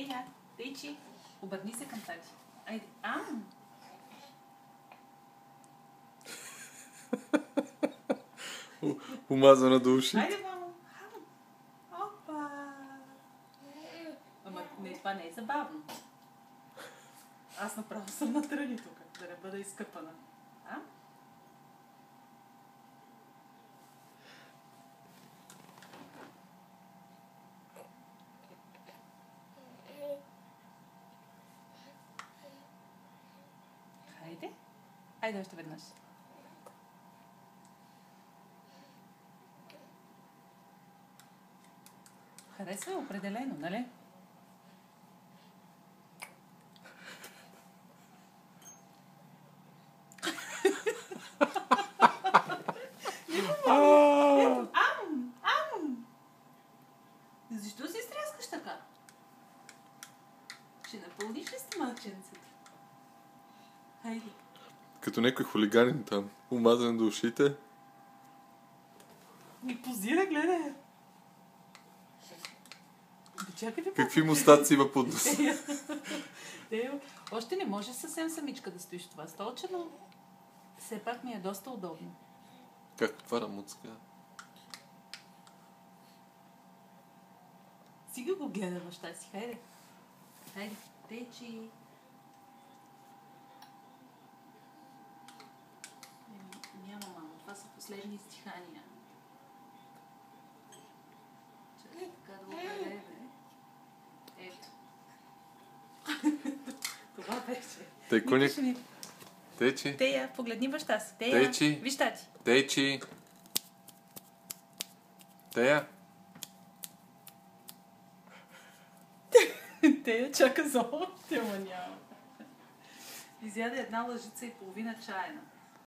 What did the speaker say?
Тея, Тейчи, обърни се към тати. Айде, Умазана до уши. Айде, мамо. Опа. Ама не, това не е забавно. Аз направо съм натръни тук, да не бъда изкъпана. Хайде. Хайде още веднъж. Харесва определено, нали? Ето, Защо си стряскаш така? Ще напълниш ли стомаченцето? Хайде. Като някой хулиганин там. Умазан до ушите. Ми позира, гледай. Чакайте, Какви мустаци има под носа? Още не може съвсем самичка да стоиш в това столче, но все пак ми е доста удобно. Как отваря муцка? Сега го гледа баща си. Хайде. Хайде, течи. Няма, мамо. Това са последни стихания. Чакай така да го гледа, бе. Ето. Това беше. Тейкуник. Течи. Тея, погледни баща си. Тея, Течи. виж тати. Течи. Тея. Тея чака за още, ама няма. Изяде една лъжица и половина чайна.